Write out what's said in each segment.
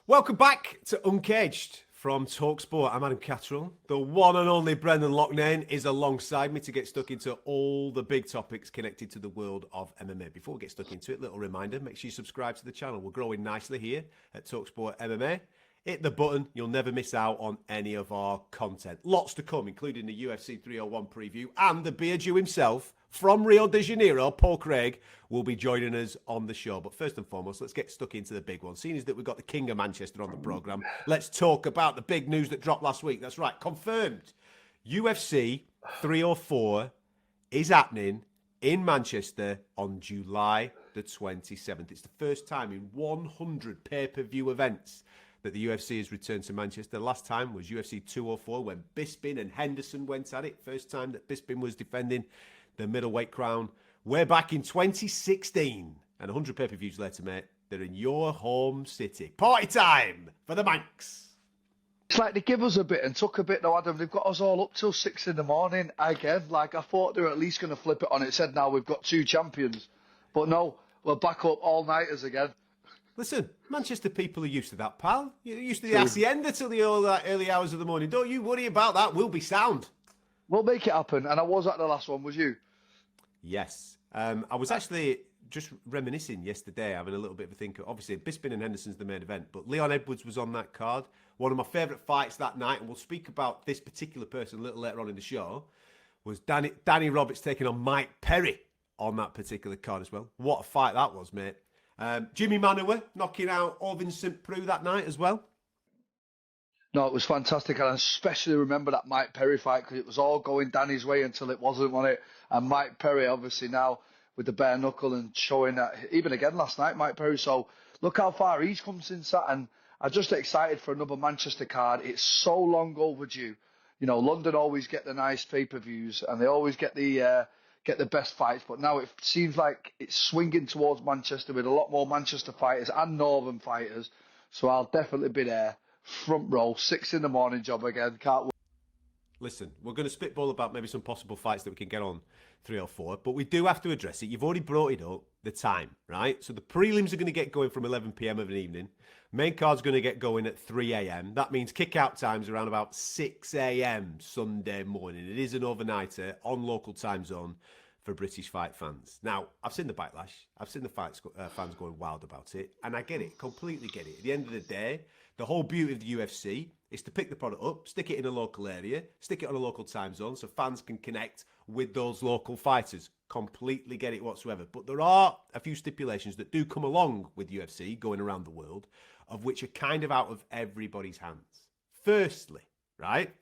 Welcome back to Uncaged from talkSPORT. I'm Adam Catterall. The one and only Brendan Loughnane is alongside me to get stuck into all the big topics connected to the world of MMA. Before we get stuck into it, little reminder, make sure you subscribe to the channel. We're growing nicely here at talkSPORT MMA. Hit the button, you'll never miss out on any of our content. Lots to come, including the UFC 301 preview, and the beer Jew himself from Rio de Janeiro, Paul Craig, will be joining us on the show. But first and foremost, let's get stuck into the big one. Seeing as that we've got the King of Manchester on the programme, let's talk about the big news that dropped last week. That's right, confirmed. UFC 304 is happening in Manchester on July the 27th. It's the first time in 100 pay-per-view events that the UFC has returned to Manchester. Last time was UFC 204 when Bisping and Henderson went at it. First time that Bisping was defending the middleweight crown. We're back in 2016. And 100 pay-per-views later, mate, they're in your home city. Party time for the Manx. It's like they give us a bit and took a bit though, Adam. They've got us all up till 6 in the morning again. Like, I thought they were at least going to flip it on. It said now we've got 2 champions. But no, we're back up all-nighters again. Listen, Manchester people are used to that, pal. You're used to the hacienda till the early hours of the morning. Don't you worry about that. We'll be sound. We'll make it happen. And I was at the last one, was you? Yes. I was actually just reminiscing yesterday, having a little bit of a think. Obviously, Bisping and Henderson's the main event, but Leon Edwards was on that card. One of my favourite fights that night, and we'll speak about this particular person a little later on in the show, was Danny Roberts taking on Mike Perry on that particular card as well. What a fight that was, mate. Jimmy Manuwa knocking out Ovin St. Preux that night as well. No, it was fantastic. And I especially remember that Mike Perry fight because it was all going Danny's way until it wasn't, wasn't it? And Mike Perry, obviously now with the bare knuckle and showing that, even again last night, Mike Perry. So look how far he's come since that. And I'm just excited for another Manchester card. It's so long overdue. You know, London always get the nice pay-per-views and they always get the best fights, but now it seems like it's swinging towards Manchester with a lot more Manchester fighters and Northern fighters. So I'll definitely be there, front row, 6 in the morning job again. Can't wait. Listen, we're going to spitball about maybe some possible fights that we can get on 304, but we do have to address it. You've already brought it up, the time, right? So the prelims are going to get going from 11 p.m. of an evening. Main card's going to get going at 3 a.m. That means kick-out time's around about 6 a.m. Sunday morning. It is an overnighter on local time zone for British fight fans. Now, I've seen the backlash. I've seen the fans going wild about it, and I get it, completely get it. At the end of the day, the whole beauty of the UFC is to pick the product up, stick it in a local area, stick it on a local time zone so fans can connect with those local fighters. Completely get it whatsoever. But there are a few stipulations that do come along with UFC going around the world, of which are kind of out of everybody's hands. Firstly, right,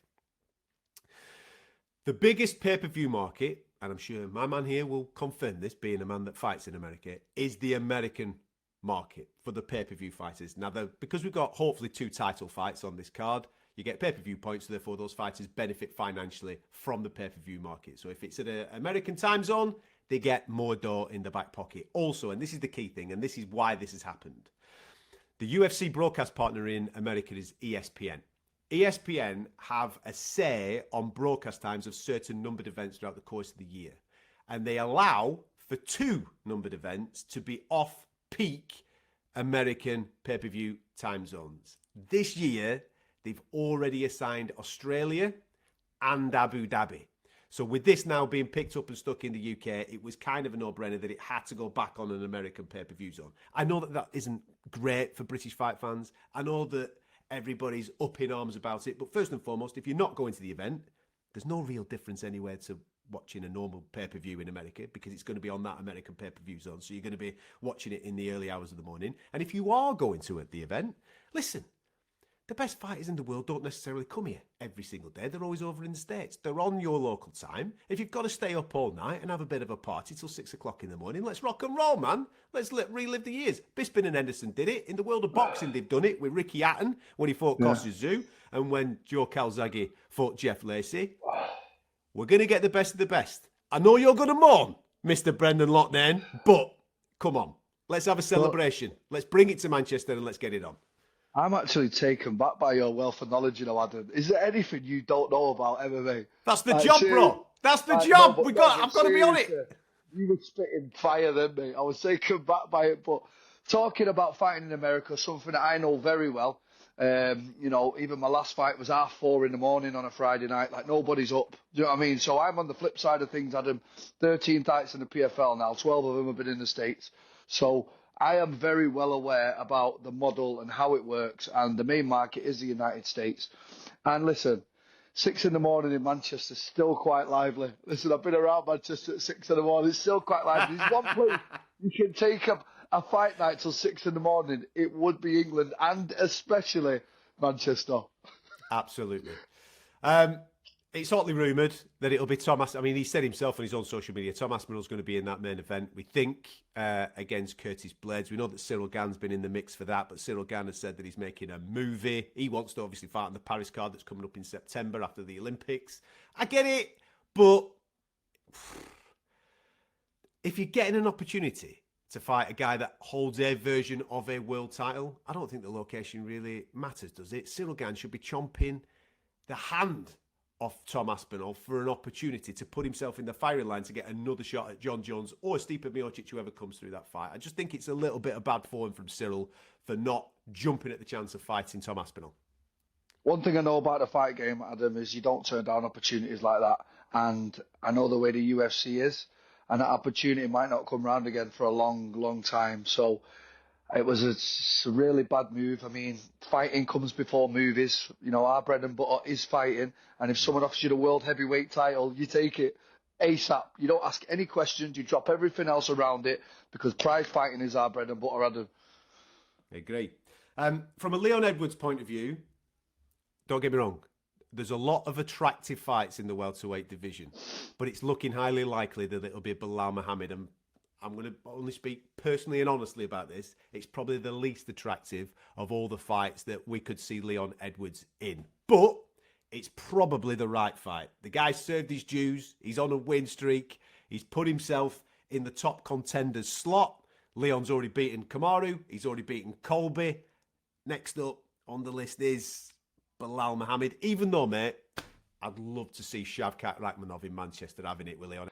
the biggest pay-per-view market, and I'm sure my man here will confirm this, being a man that fights in America, is the American market for the pay-per-view fighters. Now, because we've got hopefully 2 title fights on this card, you get pay-per-view points, so therefore those fighters benefit financially from the pay-per-view market. So if it's at an American time zone, they get more dough in the back pocket. Also, and this is the key thing, and this is why this has happened, the UFC broadcast partner in America is ESPN. ESPN have a say on broadcast times of certain numbered events throughout the course of the year. And they allow for 2 numbered events to be off-peak American pay-per-view time zones. This year, they've already assigned Australia and Abu Dhabi. So with this now being picked up and stuck in the UK, it was kind of a no-brainer that it had to go back on an American pay-per-view zone. I know that that isn't great for British fight fans. I know that everybody's up in arms about it. But first and foremost, if you're not going to the event, there's no real difference anywhere to watching a normal pay-per-view in America because it's going to be on that American pay-per-view zone. So you're going to be watching it in the early hours of the morning. And if you are going to the event, listen, the best fighters in the world don't necessarily come here every single day. They're always over in the States. They're on your local time. If you've got to stay up all night and have a bit of a party till 6 o'clock in the morning, let's rock and roll, man. Let's relive the years. Bisping and Henderson did it. In the world of boxing, they've done it with Ricky Hatton when he fought Kostya Tszyu and when Joe Calzaghe fought Jeff Lacey. We're going to get the best of the best. I know you're going to mourn, Mr. Brendan Loughnane, but come on. Let's have a celebration. Let's bring it to Manchester and let's get it on. I'm actually taken back by your wealth of knowledge, you know, Adam. Is there anything you don't know about MMA? That's the job, bro. That's the job. I've got to be on it. You were spitting fire then, mate. I was taken back by it, but talking about fighting in America, something that I know very well. Even my last fight was 4:30 in the morning on a Friday night. Like, nobody's up. Do you know what I mean? So I'm on the flip side of things, Adam. 13 fights in the PFL now. 12 of them have been in the States. So I am very well aware about the model and how it works. And the main market is the United States. And listen, 6 in the morning in Manchester is still quite lively. Listen, I've been around Manchester at 6 in the morning. It's still quite lively. There's one place you can take a fight night till 6 in the morning. It would be England and especially Manchester. Absolutely. It's hotly rumoured that it'll be Tom Aspinall. I mean, he said himself on his own social media, Tom Aspinall's going to be in that main event. We think against Curtis Blades. We know that Cyril Gann's been in the mix for that, but Cyril Gann has said that he's making a movie. He wants to obviously fight on the Paris card that's coming up in September after the Olympics. I get it, but if you're getting an opportunity to fight a guy that holds a version of a world title, I don't think the location really matters, does it? Cyril Gann should be chomping the hand off Tom Aspinall for an opportunity to put himself in the firing line to get another shot at John Jones or Stipe Miocic, whoever comes through that fight. I just think it's a little bit of bad form from Cyril for not jumping at the chance of fighting Tom Aspinall. One thing I know about the fight game, Adam, is you don't turn down opportunities like that. And I know the way the UFC is, and that opportunity might not come round again for a long, long time. So it was a really bad move. I mean, fighting comes before movies. You know, our bread and butter is fighting. And if someone offers you the world heavyweight title, you take it ASAP. You don't ask any questions. You drop everything else around it because prize fighting is our bread and butter, Adam. I agree. From a Leon Edwards point of view, don't get me wrong, there's a lot of attractive fights in the welterweight division, but it's looking highly likely that it'll be Bilal Muhammad. And I'm going to only speak personally and honestly about this. It's probably the least attractive of all the fights that we could see Leon Edwards in. But it's probably the right fight. The guy served his dues. He's on a win streak. He's put himself in the top contenders slot. Leon's already beaten Kamaru. He's already beaten Colby. Next up on the list is Bilal Muhammad. Even though, mate, I'd love to see Shavkat Rakhmonov in Manchester having it with Leon.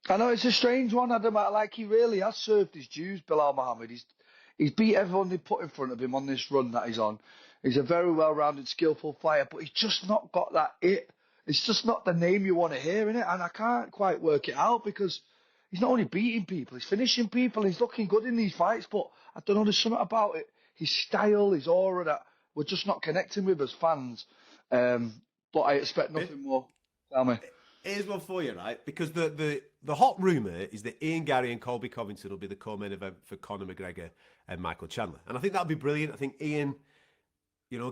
I know it's a strange one, Adam. Like, he really has served his dues, Bilal Muhammad. He's beat everyone they put in front of him on this run that he's on. He's a very well-rounded, skillful fighter, but he's just not got that it. It's just not the name you want to hear, innit? And I can't quite work it out because he's not only beating people, he's finishing people, he's looking good in these fights, but I don't know, there's something about it. His style, his aura that we're just not connecting with as fans. But I expect nothing more. Tell me. Here's one for you, right? Because the hot rumour is that Ian Garry and Colby Covington will be the co-main event for Conor McGregor and Michael Chandler. And I think that would be brilliant. I think Ian,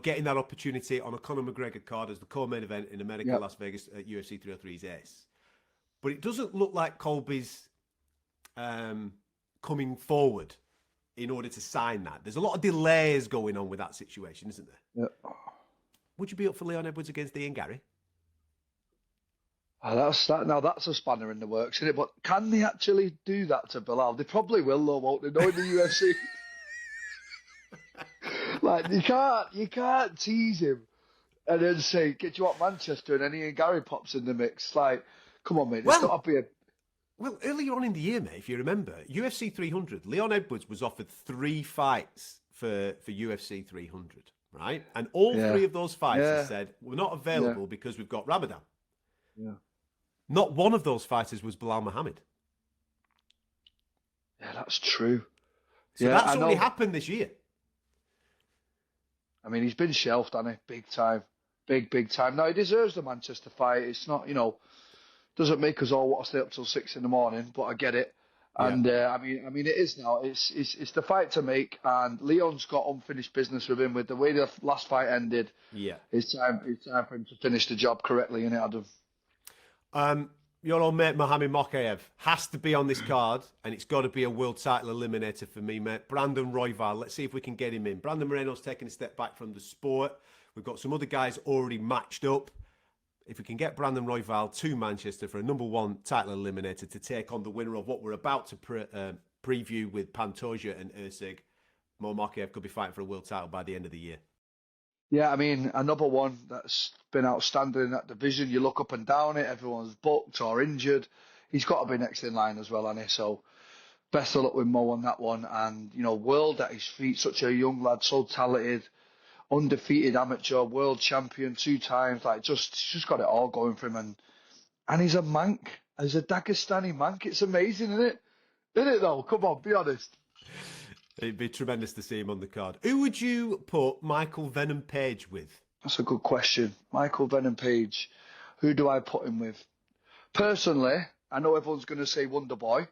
getting that opportunity on a Conor McGregor card as the co-main event in America, Las Vegas at UFC 303 is ace. But it doesn't look like Colby's coming forward in order to sign that. There's a lot of delays going on with that situation, isn't there? Yeah. Would you be up for Leon Edwards against Ian Garry? Now that's a spanner in the works, isn't it? But can they actually do that to Bilal? They probably will, though, won't they? Knowing the UFC, like you can't tease him and then say, "Get you up Manchester," and then Ian Garry pops in the mix. Like, come on, mate. It's got to be a. Well, earlier on in the year, mate, if you remember, UFC 300, Leon Edwards was offered 3 fights for UFC 300, right? And all 3 of those fights have said, we're not available because we've got Ramadan. Yeah. Not one of those fighters was Bilal Muhammad. Yeah, that's true. So that's only happened this year. I mean, he's been shelved, hasn't he? Big time. Big time. Now, he deserves the Manchester fight. It's not, doesn't make us all want to stay up till 6 in the morning, but I get it. And I mean, it is now. It's the fight to make, and Leon's got unfinished business with him. With the way the last fight ended, it's time for him to finish the job correctly, innit, Adam? Your old mate Mohamed Mokaev has to be on this card, and it's got to be a world title eliminator for me, mate. Brandon Royval. Let's see if we can get him in. Brandon Moreno's taking a step back from the sport. We've got some other guys already matched up. If we can get Brandon Royval to Manchester for a number 1 title eliminator to take on the winner of what we're about to preview with Pantoja and Usyk, Mo Mokaev could be fighting for a world title by the end of the year. Yeah, I mean, another one that's been outstanding in that division. You look up and down it, everyone's booked or injured. He's got to be next in line as well, hasn't he? So best of luck with Mo on that one. And, world at his feet, such a young lad, so talented, undefeated amateur, world champion 2 times. Like, just got it all going for him. And he's a Mank. He's a Dagestani Mank. It's amazing, isn't it? Isn't it, though? Come on, be honest. It'd be tremendous to see him on the card. Who would you put Michael Venom Page with? That's a good question. Michael Venom Page. Who do I put him with? Personally, I know everyone's going to say Wonder Boy,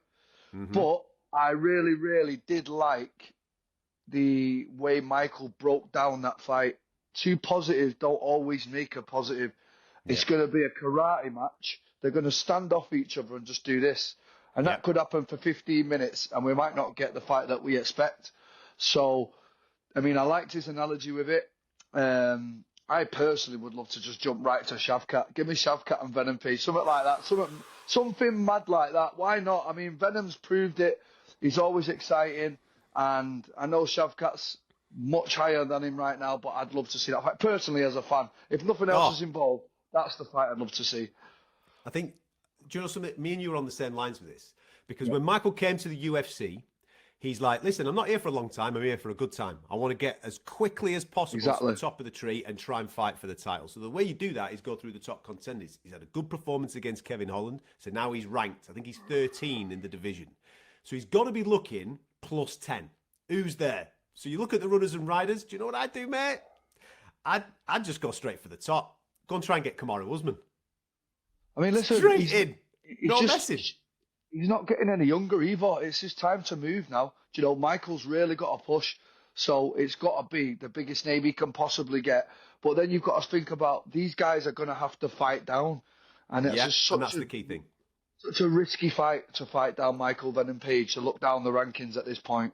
but I really, really did like the way Michael broke down that fight. Two positives don't always make a positive. It's going to be a karate match. They're going to stand off each other and just do this. And that could happen for 15 minutes, and we might not get the fight that we expect. So, I mean, I liked his analogy with it. I personally would love to just jump right to Shavkat. Give me Shavkat and Venom Page, something like that. Something mad like that. Why not? I mean, Venom's proved it. He's always exciting. And I know Shavkat's much higher than him right now, but I'd love to see that fight. Personally, as a fan, if nothing else is involved, that's the fight I'd love to see. I think, do you know something? Me and you are on the same lines with this. Because when Michael came to the UFC, he's like, listen, I'm not here for a long time. I'm here for a good time. I want to get as quickly as possible to the top of the tree and try and fight for the title. So the way you do that is go through the top contenders. He's had a good performance against Kevin Holland. So now he's ranked. I think he's 13 in the division. So he's got to be looking plus 10. Who's there? So you look at the runners and riders. Do you know what I'd do, mate? I'd just go straight for the top. Go and try and get Kamaru Usman. I mean, listen. Straight in. No message. He's not getting any younger either. It's his time to move now. Do you know, Michael's really got to push. So it's got to be the biggest name he can possibly get. But then you've got to think about these guys are going to have to fight down. And it's and that's the key thing. Such a risky fight to fight down Michael Venom Page, to look down the rankings at this point.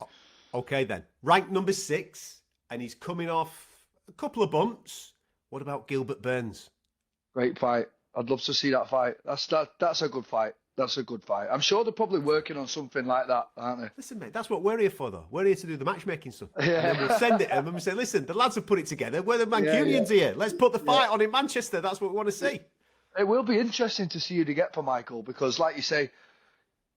Okay, then. Ranked number 6, and he's coming off a couple of bumps. What about Gilbert Burns? Great fight. I'd love to see that fight. That's a good fight. That's a good fight. I'm sure they're probably working on something like that, aren't they? Listen, mate, that's what we're here for, though. We're here to do the matchmaking stuff. Yeah. And then we'll send it to them and we say, listen, the lads have put it together. We're the Mancunians here. Let's put the fight on in Manchester. That's what we want to see. It will be interesting to see who they get for Michael because, like you say,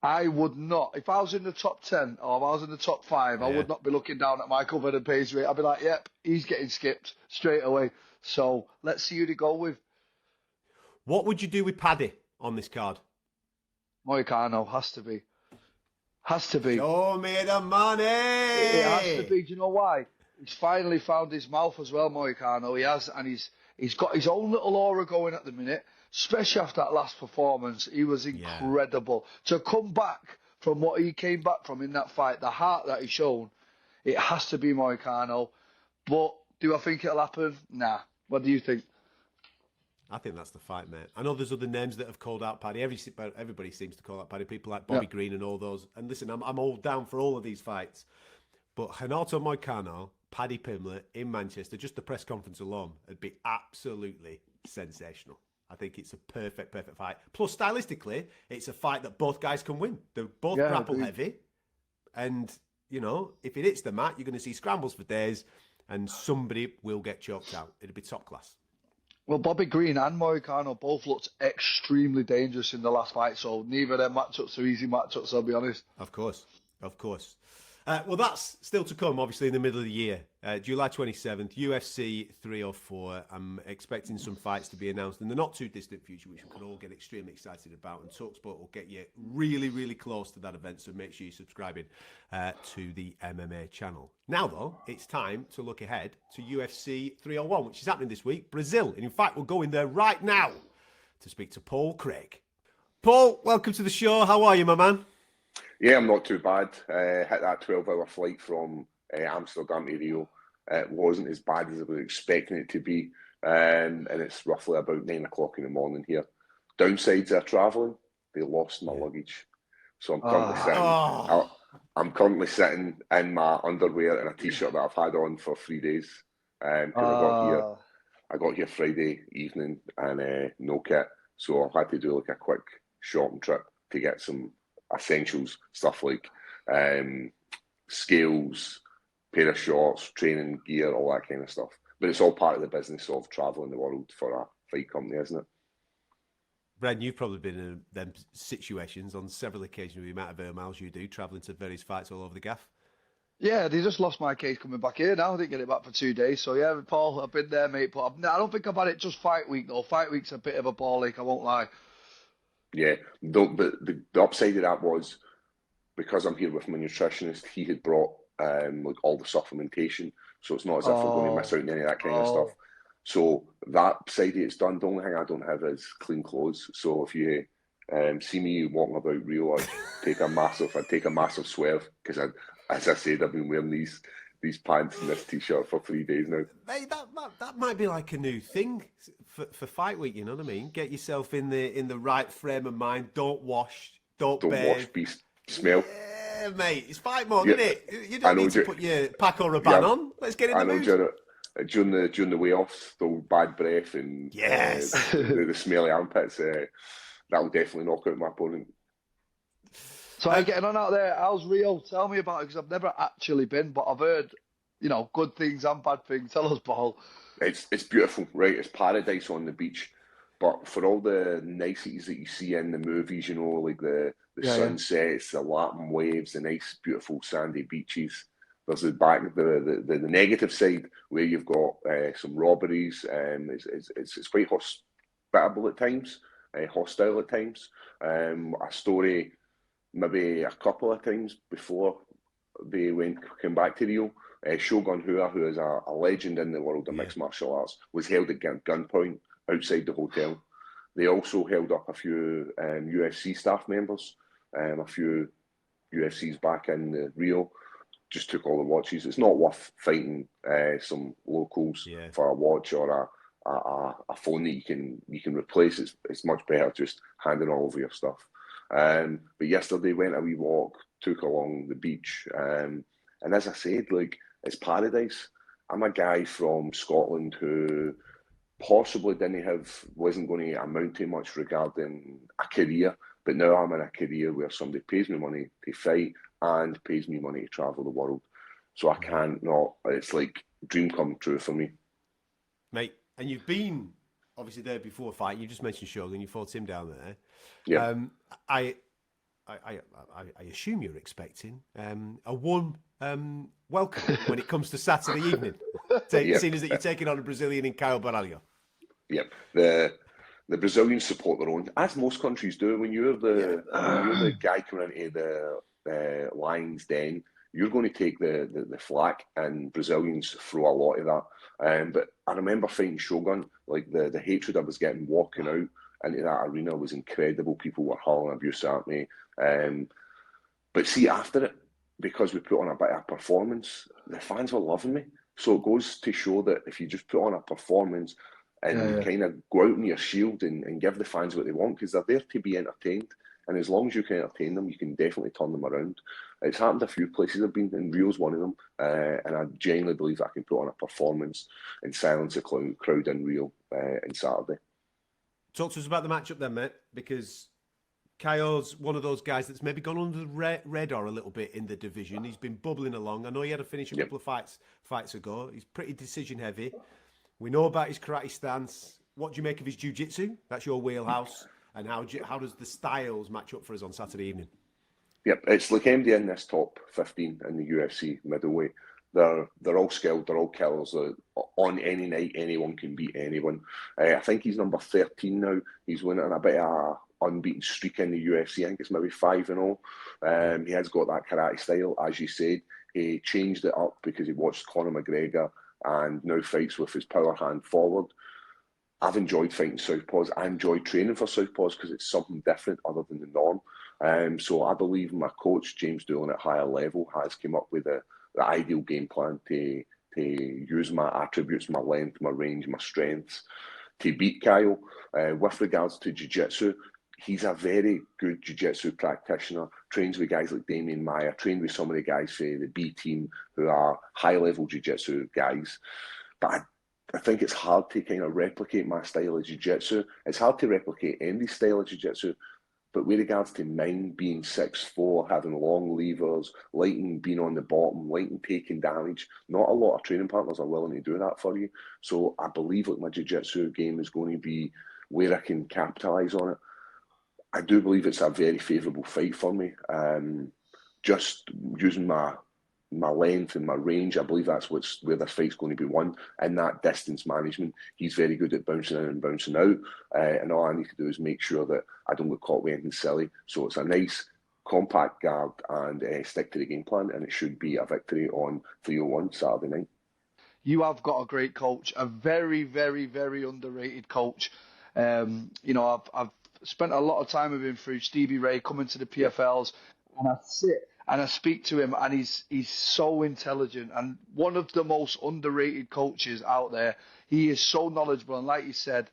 I would not, if I was in the top 10 or if I was in the top 5, I would not be looking down at Michael Venom Page. I'd be like, yep, he's getting skipped straight away. So let's see who they go with. What would you do with Paddy on this card? Moicano, has to be. Has to be. Show me the money! It has to be. Do you know why? He's finally found his mouth as well, Moicano. He has, and he's got his own little aura going at the minute, especially after that last performance. He was incredible. To come back from what he came back from in that fight, the heart that he's shown, it has to be Moicano. But do I think it'll happen? Nah. What do you think? I think that's the fight, mate. I know there's other names that have called out Paddy. Everybody seems to call out Paddy. People like Bobby Green and all those. And listen, I'm all down for all of these fights. But Renato Moicano, Paddy Pimblett in Manchester, just the press conference alone, would be absolutely sensational. I think it's a perfect fight. Plus, stylistically, it's a fight that both guys can win. They're both grapple heavy. And, you know, if it hits the mat, you're going to see scrambles for days and somebody will get choked out. It'll be top class. Well, Bobby Green and Moicano both looked extremely dangerous in the last fight, so neither of their matchups are easy matchups, I'll be honest. Of course. Well, that's still to come, obviously, in the middle of the year. July 27th, UFC 304. I'm expecting some fights to be announced in the not-too-distant future, which we can all get extremely excited about. And talkSPORT will get you really, really close to that event, so make sure you're subscribing to the MMA channel. Now, though, it's time to look ahead to UFC 301, which is happening this week, Brazil. And, in fact, we're going there right now to speak to Paul Craig. Paul, welcome to the show. How are you, my man? Yeah, I'm not too bad. Hit that 12-hour flight from Amsterdam to Rio. It wasn't as bad as I was expecting it to be. And it's roughly about 9 o'clock in the morning here. Downsides of travelling, they lost my luggage. So I'm currently sitting in my underwear and a t-shirt that I've had on for 3 days. Because I got here Friday evening and no kit. So I had to do like a quick shopping trip to get some essentials, stuff like scales, pair of shorts, training gear, all that kind of stuff. But it's all part of the business of travelling the world for a fight company, isn't it? Brendan, you've probably been in them situations on several occasions with the amount of air miles you do, travelling to various fights all over the gaff. Yeah, they just lost my case coming back here now. I didn't get it back for 2 days. So yeah, Paul, I've been there, mate. But I don't think I've had it just fight week though. Fight week's a bit of a ball ache, I won't lie. Yeah, but the upside of that was because I'm here with my nutritionist. He had brought like all the supplementation, so it's not as if we're going to miss out on any of that kind of stuff. So that side of it's done. The only thing I don't have is clean clothes. So if you see me walking about Rio, I'd take a massive swerve because as I said, I've been wearing these pants and this t-shirt for 3 days now. Hey, that might be like a new thing for fight week. You know what I mean? Get yourself in the right frame of mind. Don't wash. Don't bathe. Wash, smell. Yeah, mate. It's fight mode, isn't it? You don't need to put your Paco Rabanne on. Let's get in the mood. During the weigh-offs, the bad breath and the smelly armpits, that'll definitely knock out my opponent. So how are you getting on out there? How's Rio? Tell me about it, because I've never actually been, but I've heard, good things and bad things. Tell us, Paul. It's beautiful, right? It's paradise on the beach. But for all the niceties that you see in the movies, like the sunsets, the lapping waves, the nice, beautiful sandy beaches, there's the negative side where you've got some robberies. It's quite hospitable at times, hostile at times. A story maybe a couple of times before they came back to Rio. Shogun Rua, who is a legend in the world of mixed martial arts, was held at gunpoint outside the hotel. They also held up a few UFC staff members, a few UFCs back in Rio. Just took all the watches. It's not worth fighting some locals for a watch or a phone that you can replace. It's much better just handing all over your stuff. But yesterday went a wee walk, took along the beach, and as I said, it's paradise. I'm a guy from Scotland who possibly wasn't going to amount to much regarding a career, but now I'm in a career where somebody pays me money to fight and pays me money to travel the world. So I can't not. It's like dream come true for me, mate. And you've been obviously there before a fight. You just mentioned Shogun. You fought him down there. Yeah. I assume you're expecting a warm welcome when it comes to Saturday evening, seeing as that you're taking on a Brazilian in Caio Baralho. Yep. The Brazilians support their own, as most countries do. When you're the guy coming into the lion's den, you're going to take the flak, and Brazilians throw a lot of that. But I remember fighting Shogun, the hatred I was getting walking out into that arena was incredible. People were hurling abuse at me. But see, after it, because we put on a bit of performance, the fans were loving me. So it goes to show that if you just put on a performance and kind of go out in your shield and give the fans what they want, because they're there to be entertained. And as long as you can entertain them, you can definitely turn them around. It's happened a few places I've been, and Rio's one of them. And I genuinely believe I can put on a performance and silence the crowd in Rio on Saturday. Talk to us about the matchup then, mate, because Caio's one of those guys that's maybe gone under the radar a little bit in the division. He's been bubbling along. I know he had to finish a couple of fights ago. He's pretty decision heavy. We know about his karate stance. What do you make of his jiu-jitsu? That's your wheelhouse. And how does the styles match up for us on Saturday evening? Yep, it's like MD in this top 15 in the UFC middleweight. They're all skilled, they're all killers. On any night, anyone can beat anyone. I think he's number 13 now. He's winning a bit of unbeaten streak in the UFC. I think it's maybe 5-0. He has got that karate style, as you said. He changed it up because he watched Conor McGregor and now fights with his power hand forward. I've enjoyed fighting southpaws. I enjoy training for southpaws because it's something different other than the norm. So I believe my coach, James Doolan, at higher level, has come up with the ideal game plan to use my attributes, my length, my range, my strengths, to beat Caio. With regards to jiu-jitsu, he's a very good jiu-jitsu practitioner, trains with guys like Damien Maia, trained with some of the guys for the B team who are high-level jiu-jitsu guys. But I think it's hard to kind of replicate my style of jiu-jitsu. It's hard to replicate Andy's style of jiu-jitsu. But with regards to mine being 6'4", having long levers, liking being on the bottom, liking taking damage, not a lot of training partners are willing to do that for you. So I believe my jiu-jitsu game is going to be where I can capitalise on it. I do believe it's a very favourable fight for me. Just using my length and my range, I believe that's where this fight's going to be won. In that distance management, he's very good at bouncing in and bouncing out. And all I need to do is make sure that I don't get caught with anything silly. So it's a nice compact guard and stick to the game plan, and it should be a victory on 301 Saturday night. You have got a great coach, a very, very, very underrated coach. You know, I've spent a lot of time with him through Stevie Ray coming to the PFLs, and I sit and I speak to him, and he's so intelligent and one of the most underrated coaches out there. He is so knowledgeable, and like you said,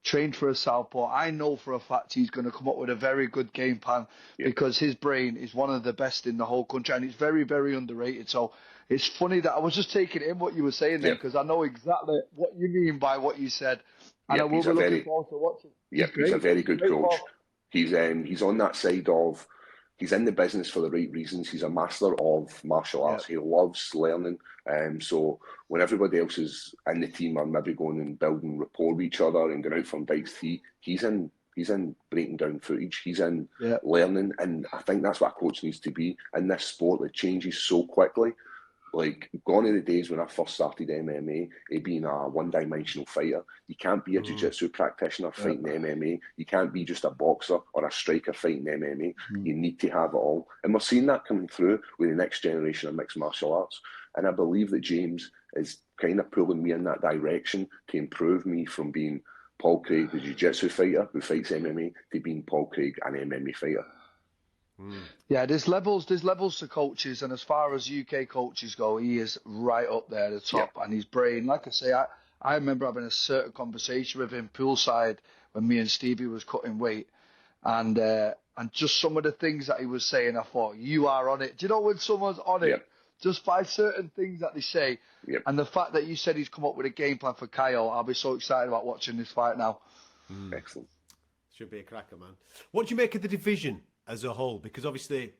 trained for a southpaw. I know for a fact he's going to come up with a very good game plan because his brain is one of the best in the whole country, and it's very, very underrated. So it's funny that I was just taking in what you were saying there because I know exactly what you mean by what you said, and I will be looking forward to watching. He's a very good coach. He's on that side of, he's in the business for the right reasons. He's a master of martial arts. He loves learning. So when everybody else is in the team are maybe going and building rapport with each other and going out from bikes, he's in breaking down footage. He's in learning, and I think that's what a coach needs to be in this sport that changes so quickly. Like, gone are the days when I first started MMA, it being a one-dimensional fighter. You can't be a jiu-jitsu practitioner fighting MMA. You can't be just a boxer or a striker fighting MMA. You need to have it all. And we're seeing that coming through with the next generation of mixed martial arts. And I believe that James is kind of pulling me in that direction to improve me from being Paul Craig, the jiu-jitsu fighter who fights MMA, to being Paul Craig, an MMA fighter. Yeah, there's levels to coaches, and as far as UK coaches go, he is right up there at the top. And his brain, like I say, I remember having a certain conversation with him poolside when me and Stevie was cutting weight, and just some of the things that he was saying, I thought, you are on it. Do you know when someone's on it? Just by certain things that they say, and the fact that you said he's come up with a game plan for Kyle, I'll be so excited about watching this fight now. Excellent. Should be a cracker, man. What do you make of the division as a whole? Because obviously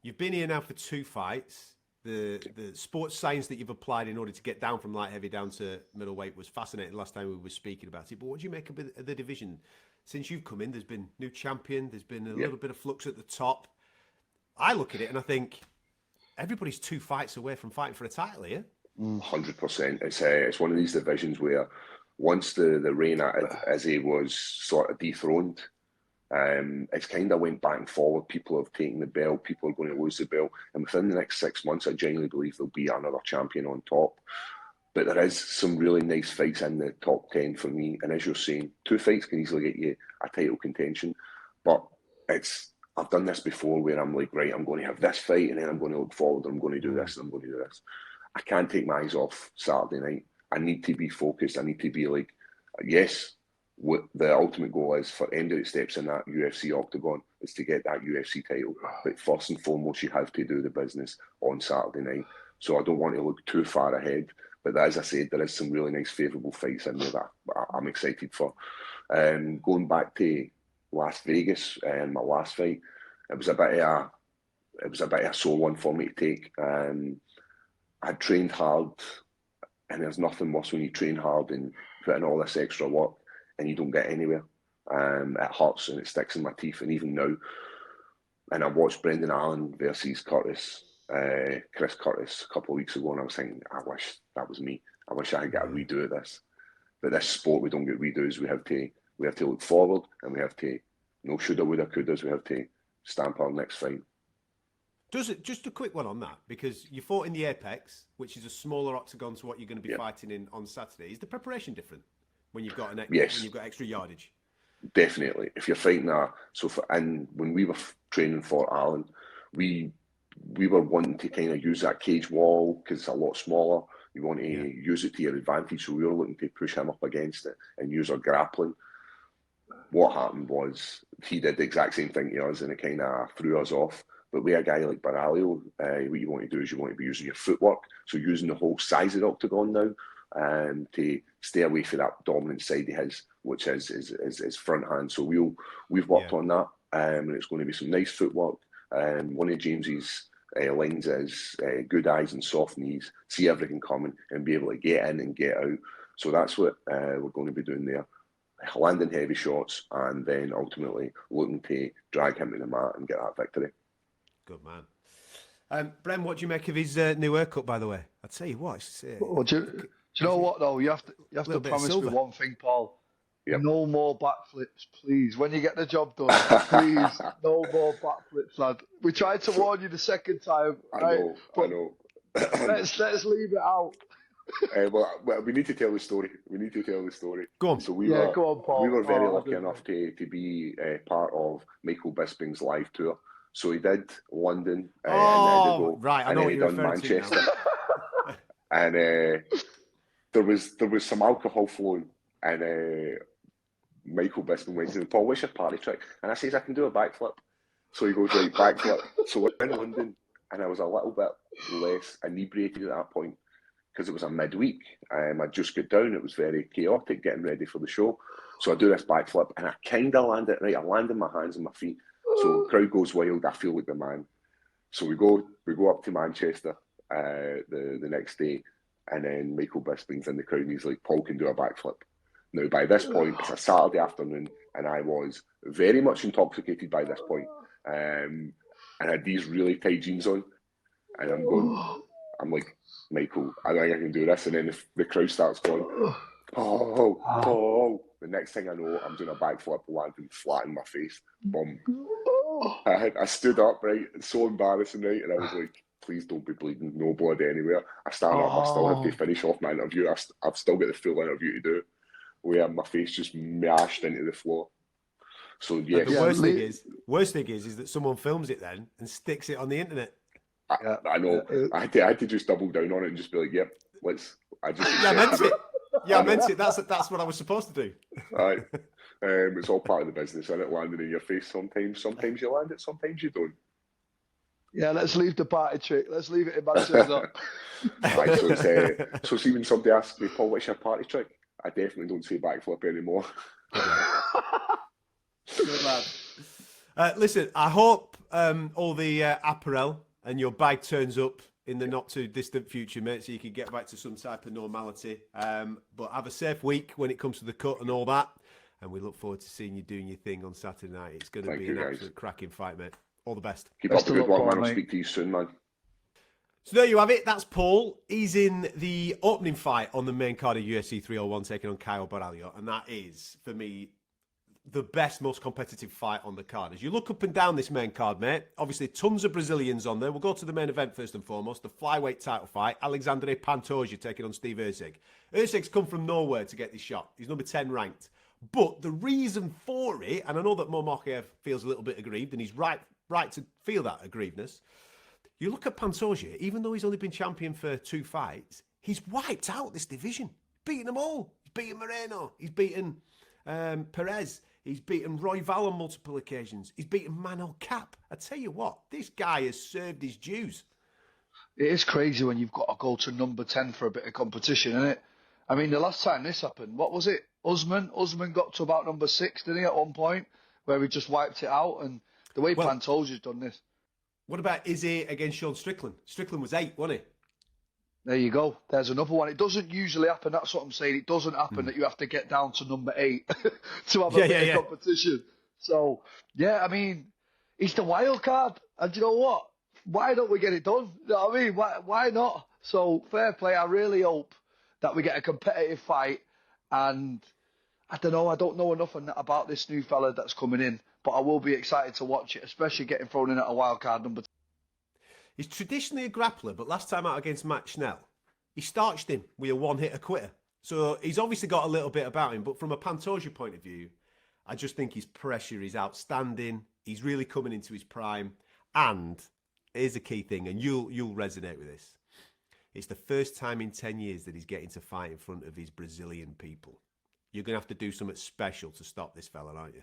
you've been here now for 2 fights. The sports science that you've applied in order to get down from light heavy down to middleweight was fascinating last time we were speaking about it. But what do you make of the division? Since you've come in, there's been new champion, there's been a little bit of flux at the top. I look at it and I think everybody's 2 fights away from fighting for a title here. 100%. It's one of these divisions where once the reign at Izzy was sort of dethroned, it's kind of went back and forward. People have taken the belt, people are going to lose the belt, and within the next 6 months, I genuinely believe there'll be another champion on top. But there is some really nice fights in the top 10 for me, and as you're saying, 2 fights can easily get you a title contention. But I've done this before where I'm like, right, I'm going to have this fight, and then I'm going to look forward, and I'm going to do this, and I'm going to do this. I can't take my eyes off Saturday night. I need to be focused. I need to be like, yes, what the ultimate goal is for anybody that steps in that UFC octagon is to get that UFC title. But first and foremost, you have to do the business on Saturday night. So I don't want to look too far ahead. But as I said, there is some really nice favourable fights in there that I'm excited for. Going back to Las Vegas and my last fight, it was a bit of a sore one for me to take. I trained hard, and there's nothing worse when you train hard and put in all this extra work and you don't get anywhere. It hurts and it sticks in my teeth. And even now, and I watched Brendan Allen versus Chris Curtis a couple of weeks ago, and I was thinking, I wish that was me. I wish I had got a redo of this. But this sport, we don't get redos. We have to look forward, and we have to, no shoulda, woulda, couldas. We have to stamp our next fight. Does it, just a quick one on that, because you fought in the Apex, which is a smaller octagon to what you're going to be fighting in on Saturday. Is the preparation different when you've got when you've got extra yardage? Definitely. If you're fighting and when we were training for Alan, we were wanting to kind of use that cage wall because it's a lot smaller. You want to use it to your advantage, so we were looking to push him up against it and use our grappling. What happened was he did the exact same thing to us, and it kind of threw us off. But with a guy like Baralio, what you want to do is you want to be using your footwork, so using the whole size of the octagon now to stay away from that dominant side of his, which is his front hand. So we've worked on that, and it's going to be some nice footwork. One of James's lines is good eyes and soft knees, see everything coming, and be able to get in and get out. So that's what we're going to be doing there. landing heavy shots, and then ultimately looking to drag him to the mat and get that victory. Good man. Bren, what do you make of his new haircut, by the way? I'll tell you what. Do you know what though? You have to promise me one thing, Paul. Yep. No more backflips, please. When you get the job done, please, no more backflips, lad. We tried to warn you the second time. I know. let's leave it out. Well, we need to tell the story. Go on. So go on, Paul. we were very lucky enough to be part of Michael Bisping's live tour. So he did London, right, I know what you're referring to Manchester, and there was some alcohol flowing, and Michael Bisping went to me, Paul, what's your party trick? And I says, I can do a backflip. So he goes, right, backflip. So we're in London, and I was a little bit less inebriated at that point because it was a midweek. I just got down. It was very chaotic getting ready for the show. So I do this backflip, and I kind of land it right. I landed my hands on my feet. So the crowd goes wild. I feel like the man. So we go up to Manchester the next day, and then Michael Bisping's in the crowd, and he's like, Paul can do a backflip. Now, by this point, it's a Saturday afternoon, and I was very much intoxicated by this point. And I had these really tight jeans on, and I'm like, Michael, I think I can do this. And then the crowd starts going, Paul. The next thing I know, I'm doing a backflip, landing flat in my face. Boom. I stood up, right? It's so embarrassing, right? And I was like, please don't be bleeding, no blood anywhere. I stand up, I still have to finish off my interview. I've still got the full interview to do, where my face just mashed into the floor. So yeah. The worst thing is that someone films it then and sticks it on the internet. I know. I had to just double down on it and just be like, yep, I meant it. Yeah, I meant it. That's what I was supposed to do. Right. It's all part of the business, isn't it? Landing in your face sometimes. Sometimes you land it, sometimes you don't. Yeah, let's leave the party trick. Let's leave it in Manchester. Right, so see when somebody asks me, Paul, what's your party trick? I definitely don't say backflip anymore. Good lad. Listen, I hope all the apparel and your bag turns up in the not too distant future, mate, so you can get back to some type of normality. But have a safe week when it comes to the cut and all that. And we look forward to seeing you doing your thing on Saturday night. It's going to be an absolute cracking fight, mate. All the best. Keep up the good work, man. I'll speak to you soon, man. So there you have it. That's Paul. He's in the opening fight on the main card of UFC 301, taking on Caio Borralho. And that is, for me, the best, most competitive fight on the card. As you look up and down this main card, mate, obviously tons of Brazilians on there. We'll go to the main event first and foremost, the flyweight title fight. Alexandre Pantoja taking on Steve Erceg. Erceg's come from nowhere to get this shot. He's number 10 ranked. But the reason for it, and I know that Momokhev feels a little bit aggrieved, and he's right to feel that aggrievedness. You look at Pantoja, even though he's only been champion for 2 fights, he's wiped out this division. Beaten them all. He's beaten Moreno. He's beaten Perez. He's beaten Roy Val on multiple occasions. He's beaten Manel Cap. I tell you what, this guy has served his dues. It is crazy when you've got to go to number 10 for a bit of competition, isn't it? I mean, the last time this happened, what was it? Usman got to about number 6, didn't he, at one point, where he just wiped it out. And the way Pantoja's done this. What about Izzy against Sean Strickland? Strickland was 8, wasn't he? There you go. There's another one. It doesn't usually happen. That's what I'm saying. It doesn't happen that you have to get down to number 8 to have a bit of competition. So, yeah, I mean, he's the wild card. And you know what? Why don't we get it done? You know what I mean? Why not? So, fair play. I really hope that we get a competitive fight. And I don't know. I don't know enough about this new fella that's coming in. But I will be excited to watch it, especially getting thrown in at a wild card number 10. He's traditionally a grappler, but last time out against Matt Schnell, he starched him with a one-hitter quitter. So he's obviously got a little bit about him, but from a Pantoja point of view, I just think his pressure is outstanding. He's really coming into his prime. And here's a key thing, and you'll resonate with this. It's the first time in 10 years that he's getting to fight in front of his Brazilian people. You're going to have to do something special to stop this fella, aren't you?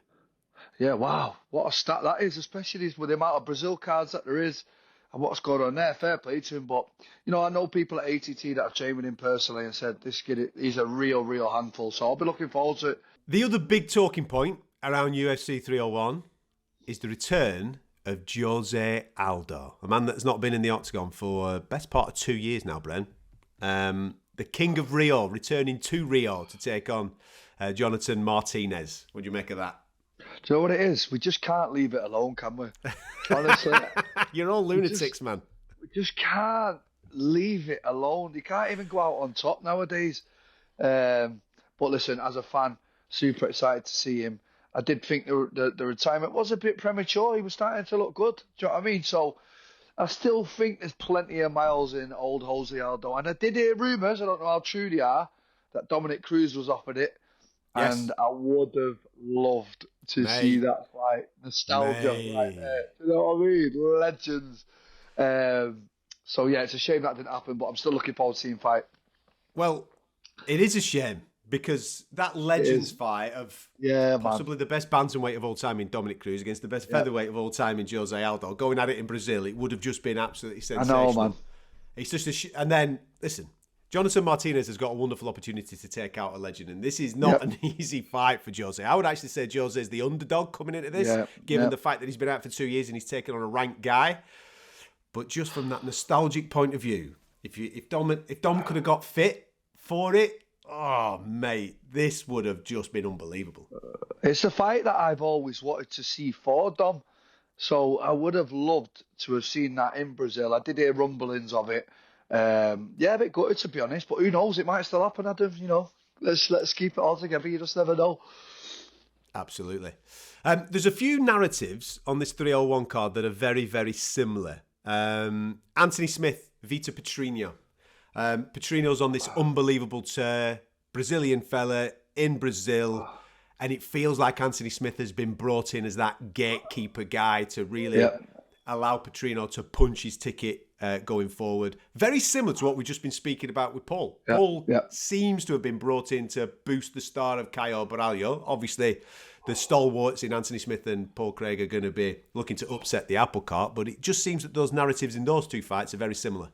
Yeah, wow. What a stat that is, especially with the amount of Brazil cards that there is and what's going on there. Fair play to him. But, you know, I know people at ATT that have trained with him personally and said this kid, he's a real handful. So I'll be looking forward to it. The other big talking point around UFC 301 is the return of Jose Aldo, a man that's not been in the octagon for best part of 2 years now, Bren. The King of Rio returning to Rio to take on Jonathan Martinez. What do you make of that? Do you know what it is? We just can't leave it alone, can we? Honestly. You're all lunatics, man. We just can't leave it alone. You can't even go out on top nowadays. But listen, as a fan, super excited to see him. I did think the retirement was a bit premature. He was starting to look good. Do you know what I mean? So I still think there's plenty of miles in old Jose Aldo. And I did hear rumours, I don't know how true they are, that Dominic Cruz was offered it. Yes. And I would have loved to see that fight. Nostalgia right there. You know what I mean? Legends. So yeah, it's a shame that didn't happen, but I'm still looking forward to seeing fight. Well, it is a shame because that Legends fight of possibly the best bantamweight of all time in Dominic Cruz against the best featherweight of all time in Jose Aldo, going at it in Brazil, it would have just been absolutely sensational. I know, man. It's just and then, listen, Jonathan Martinez has got a wonderful opportunity to take out a legend, and this is not an easy fight for Jose. I would actually say Jose is the underdog coming into this, given the fact that he's been out for 2 years and he's taken on a ranked guy. But just from that nostalgic point of view, if Dom could have got fit for it, oh mate, this would have just been unbelievable. It's a fight that I've always wanted to see for Dom, so I would have loved to have seen that in Brazil. I did hear rumblings of it. A bit gutted to be honest, but who knows? It might still happen, Adam. You know, let's keep it all together. You just never know. Absolutely. There's a few narratives on this 301 card that are very, very similar. Anthony Smith, Vitor Petrino. Petrino's on this unbelievable tour, Brazilian fella in Brazil, and it feels like Anthony Smith has been brought in as that gatekeeper guy to really allow Petrino to punch his ticket going forward. Very similar to what we've just been speaking about with Paul. Paul seems to have been brought in to boost the star of Caio Borralho. Obviously, the stalwarts in Anthony Smith and Paul Craig are going to be looking to upset the apple cart, but it just seems that those narratives in those two fights are very similar.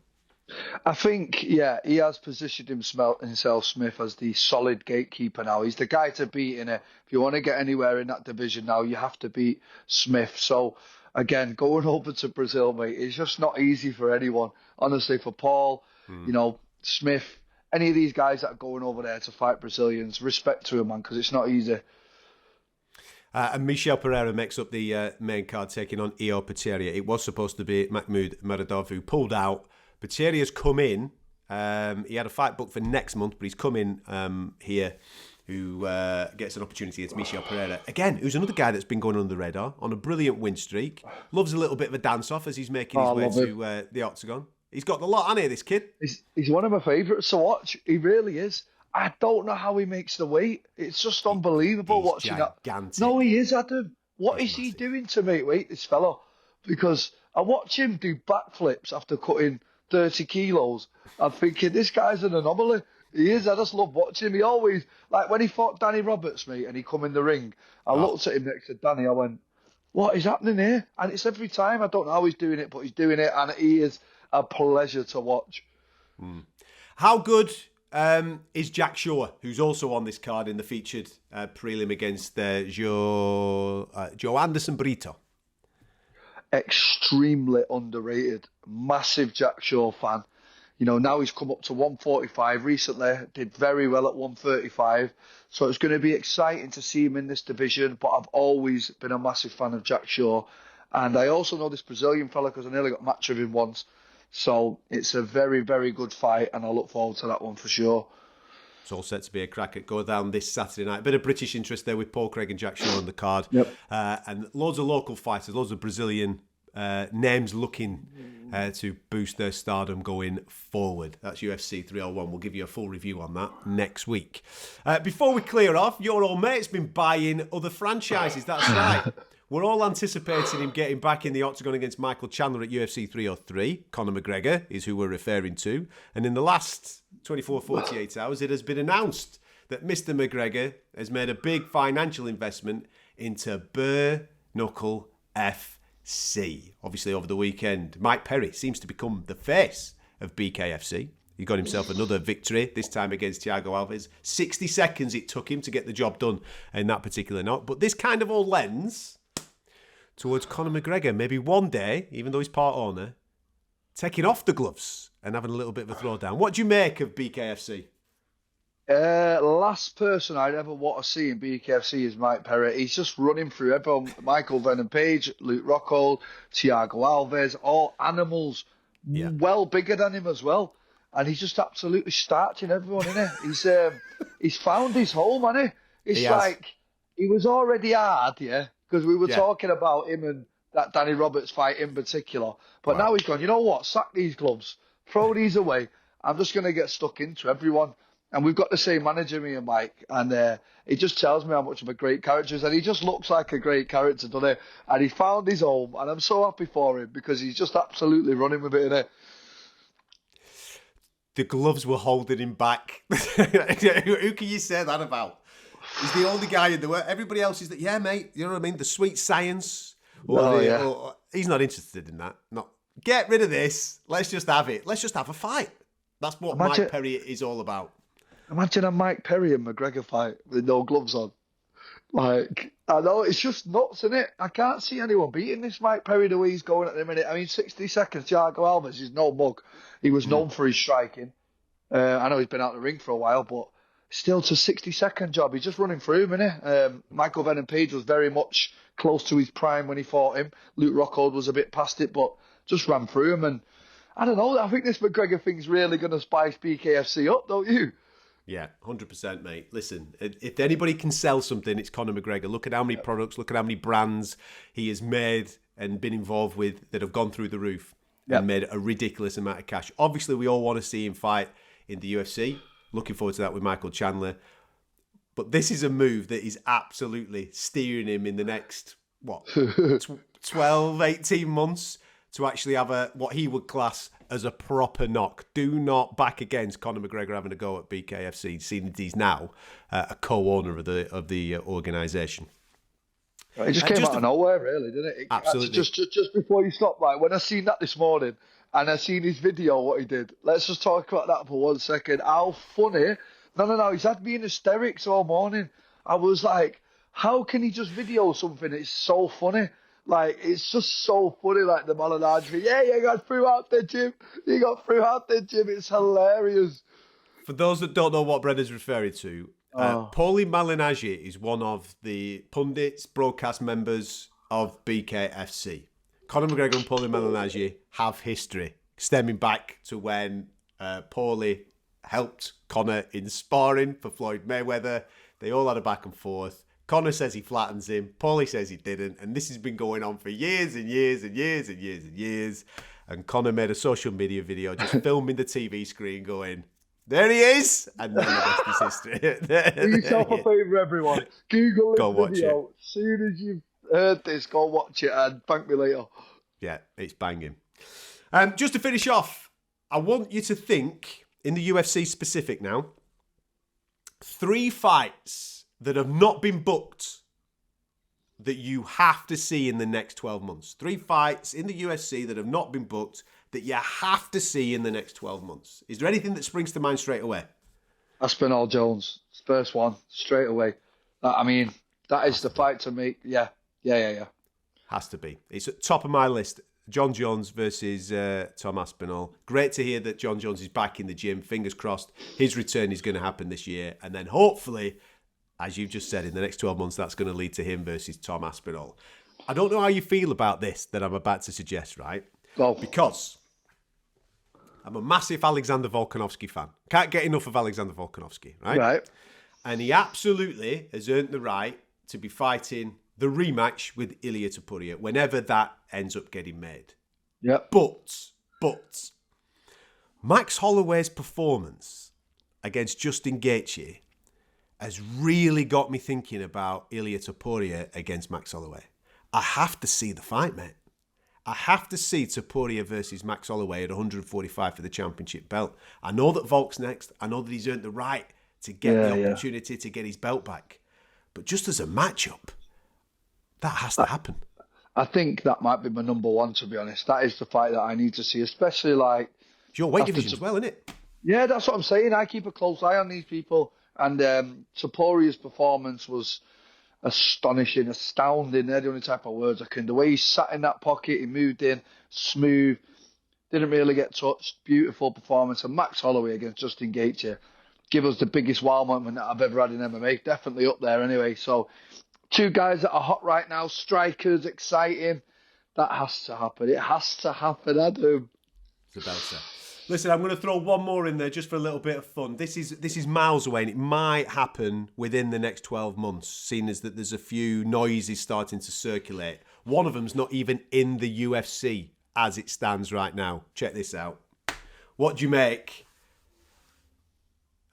I think, he has positioned himself, Smith, as the solid gatekeeper now. He's the guy to beat in it. If you want to get anywhere in that division now, you have to beat Smith. So, again, going over to Brazil, mate, it's just not easy for anyone. Honestly, for Paul, Smith, any of these guys that are going over there to fight Brazilians, respect to him, man, because it's not easy. And Michel Pereira makes up the main card, taking on Io Peteria. It was supposed to be Mahmoud Muradov, who pulled out. Peteria's come in. He had a fight booked for next month, but he's come in here, who gets an opportunity against Michel Pereira. Again, who's another guy that's been going under the radar, on a brilliant win streak. Loves a little bit of a dance-off as he's making his way to the octagon. He's got the lot, hasn't he, this kid? He's one of my favourites to watch. He really is. I don't know how he makes the weight. It's just unbelievable watching gigantic. that. No, he is, Adam. What is he doing to make weight, this fella? Because I watch him do backflips after cutting 30 kilos. I'm thinking, this guy's an anomaly. He is. I just love watching him. He always, like when he fought Danny Roberts, mate, and he come in the ring, I looked at him next to Danny, I went, what is happening here? And it's every time. I don't know how he's doing it, but he's doing it, and he is a pleasure to watch. How good is Jack Shaw, who's also on this card in the featured prelim against Joe Anderson Brito? Extremely underrated. Massive Jack Shaw fan. You know, now he's come up to 145 recently, did very well at 135. So it's going to be exciting to see him in this division, but I've always been a massive fan of Jack Shaw. And I also know this Brazilian fella because I nearly got a match with him once. So it's a very, very good fight, and I look forward to that one for sure. It's all set to be a cracker. Go down this Saturday night. A bit of British interest there with Paul Craig and Jack Shaw on the card. And loads of local fighters, loads of Brazilian names looking to boost their stardom going forward. That's UFC 301. We'll give you a full review on that next week. Before we clear off, your old mate's been buying other franchises. That's right. We're all anticipating him getting back in the octagon against Michael Chandler at UFC 303. Conor McGregor is who we're referring to. And in the last 24, 48 hours, it has been announced that Mr. McGregor has made a big financial investment into Bare Knuckle FC. Obviously, over the weekend, Mike Perry seems to become the face of BKFC. He got himself another victory, this time against Thiago Alves. 60 seconds it took him to get the job done in that particular knot. But this kind of all lends towards Conor McGregor, maybe one day, even though he's part owner, taking off the gloves and having a little bit of a throwdown. What do you make of BKFC? Last person I'd ever want to see in BKFC is Mike Perry. He's just running through everyone. Michael Venom Page, Luke Rockhold, Thiago Alves, all animals, Yeah. well bigger than him as well. And he's just absolutely starching everyone, innit? He's found his home, hasn't he? It's He has. like he was already hard, yeah, because we were Yeah. talking about him and that Danny Roberts fight in particular. But Right. now he's gone, you know what? Sack these gloves, throw these away. I'm just going to get stuck into everyone. And we've got the same manager, me and Mike, and he just tells me how much of a great character he is, and he just looks like a great character, doesn't he? And he found his home, and I'm so happy for him because he's just absolutely running with it, innit? The gloves were holding him back. Who can you say that about? He's the only guy in the world. Everybody else is that, yeah, mate, you know what I mean? The sweet science. Or he's not interested in that. Not get rid of this. Let's just have it. Let's just have a fight. That's what Mike Perry is all about. Imagine a Mike Perry and McGregor fight with no gloves on. Like, I know, it's just nuts, isn't it? I can't see anyone beating this Mike Perry the way he's going at the minute. I mean, 60 seconds, Thiago Alves is no mug. He was known for his striking. I know he's been out of the ring for a while, but still, it's a 60-second job. He's just running through him, innit? Michael Venom Page was very much close to his prime when he fought him. Luke Rockhold was a bit past it, but just ran through him. And I don't know, I think this McGregor thing's really going to spice BKFC up, don't you? Yeah, 100%, mate. Listen, if anybody can sell something, it's Conor McGregor. Look at how many products, look at how many brands he has made and been involved with that have gone through the roof and made a ridiculous amount of cash. Obviously, we all want to see him fight in the UFC. Looking forward to that with Michael Chandler. But this is a move that is absolutely steering him in the next, 12, 18 months to actually have what he would class as a proper knock. Do not back against Conor McGregor having a go at BKFC, seeing that he's now a co-owner of the organisation. It just came out of nowhere, really, didn't it? Absolutely. Just before you stop, like, when I seen that this morning and I seen his video, what he did, let's just talk about that for 1 second. How funny. No, he's had me in hysterics all morning. I was like, how can he just video something? It's so funny. Like, it's just so funny, like the Molinari. Yeah, you got through out there, Jim. You got through out there, Jim. It's hilarious. For those that don't know what Brendan's referring to, Paulie Malignaggi is one of the pundits, broadcast members of BKFC. Conor McGregor and Paulie Malignaggi have history stemming back to when Paulie helped Conor in sparring for Floyd Mayweather. They all had a back and forth. Conor says he flattens him. Paulie says he didn't. And this has been going on for years and years and years and years and years. And Conor made a social media video just filming the TV screen going, there he is. And then the rest is history. Do yourself a favour, everyone. Google this video. As soon as you've heard this, go watch it and thank me later. Yeah, it's banging. Just to finish off, I want you to think, in the UFC specific now, 3 fights that have not been booked that you have to see in the next 12 months. 3 fights in the UFC that have not been booked that you have to see in the next 12 months. Is there anything that springs to mind straight away? Aspinall Jones, first one, straight away. I mean, that is the fight to make. Yeah. Has to be. It's at top of my list. John Jones versus Tom Aspinall. Great to hear that John Jones is back in the gym. Fingers crossed his return is going to happen this year. And then hopefully, as you've just said, in the next 12 months, that's going to lead to him versus Tom Aspinall. I don't know how you feel about this that I'm about to suggest, right? Go. Because I'm a massive Alexander Volkanovski fan. Can't get enough of Alexander Volkanovski, right? Right. And he absolutely has earned the right to be fighting the rematch with Ilia Topuria whenever that ends up getting made. Yep. But Max Holloway's performance against Justin Gaethje has really got me thinking about Ilia Topuria against Max Holloway. I have to see the fight, mate. I have to see Topuria versus Max Holloway at 145 for the championship belt. I know that Volk's next. I know that he's earned the right to get the opportunity to get his belt back. But just as a matchup, that has to happen. I think that might be my number one, to be honest. That is the fight that I need to see, especially like... It's your weight division as well, isn't it? Yeah, that's what I'm saying. I keep a close eye on these people. And Topuria's performance was astonishing, astounding. They're the only type of words I can. The way he sat in that pocket, he moved in, smooth, didn't really get touched. Beautiful performance. And Max Holloway against Justin Gaethje. give us the biggest wow moment that I've ever had in MMA. Definitely up there anyway. So 2 guys that are hot right now, strikers, exciting. That has to happen. It has to happen, Adam. It's a belter. Listen, I'm going to throw one more in there just for a little bit of fun. This is miles away, and it might happen within the next 12 months, seeing as that there's a few noises starting to circulate. One of them's not even in the UFC as it stands right now. Check this out. What do you make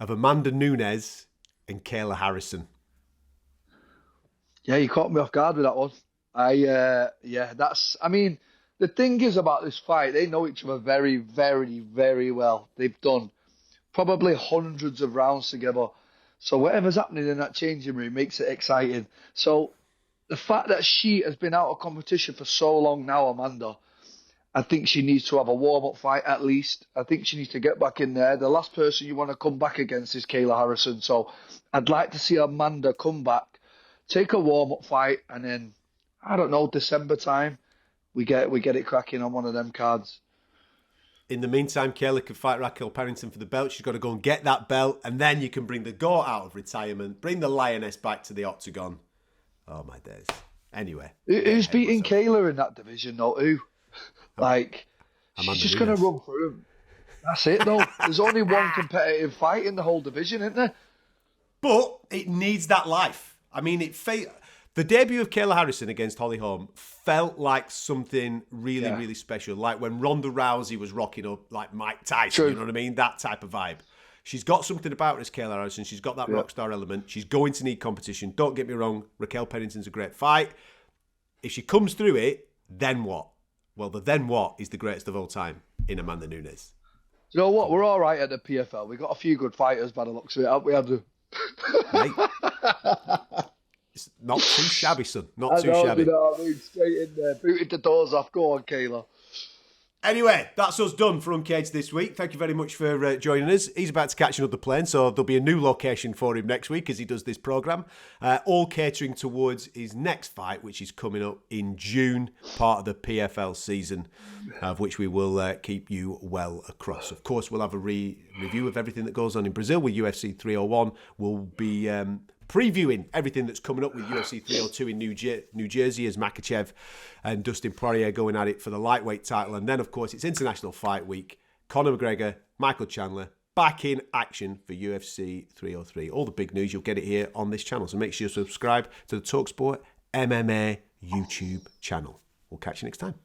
of Amanda Nunes and Kayla Harrison? Yeah, you caught me off guard with that one. I mean, the thing is about this fight, they know each other very, very, very well. They've done probably hundreds of rounds together. So whatever's happening in that changing room makes it exciting. So the fact that she has been out of competition for so long now, Amanda, I think she needs to have a warm-up fight at least. I think she needs to get back in there. The last person you want to come back against is Kayla Harrison. So I'd like to see Amanda come back, take a warm-up fight, and then, I don't know, December time, we get it cracking on one of them cards. In the meantime, Kayla can fight Raquel Pennington for the belt. She's got to go and get that belt, and then you can bring the GOAT out of retirement, bring the Lioness back to the octagon. Oh, my days. Anyway. Who's beating Kayla in that division, though? Who? Like, she's just going to run through him. That's it, though. There's only one competitive fight in the whole division, isn't there? But it needs that life. I mean, the debut of Kayla Harrison against Holly Holm felt like something really, really special. Like when Ronda Rousey was rocking up like Mike Tyson, you know what I mean? That type of vibe. She's got something about her as Kayla Harrison. She's got that rock star element. She's going to need competition. Don't get me wrong. Raquel Pennington's a great fight. If she comes through it, then what? Well, the then what is the greatest of all time in Amanda Nunes. You know what? We're all right at the PFL. We've got a few good fighters by the looks of it, haven't we, Andrew? Mate, it's not too shabby, son. Not too shabby. You know what I mean? Straight in there. Booted the doors off. Go on, Kayla. Anyway, that's us done for Uncaged this week. Thank you very much for joining us. He's about to catch another plane, so there'll be a new location for him next week as he does this programme. All catering towards his next fight, which is coming up in June, part of the PFL season, of which we will keep you well across. Of course, we'll have a review of everything that goes on in Brazil with UFC 301. We'll be previewing everything that's coming up with UFC 302 in New Jersey as Makachev and Dustin Poirier going at it for the lightweight title. And then, of course, it's International Fight Week. Conor McGregor, Michael Chandler, back in action for UFC 303. All the big news, you'll get it here on this channel. So make sure you subscribe to the talkSPORT MMA YouTube channel. We'll catch you next time.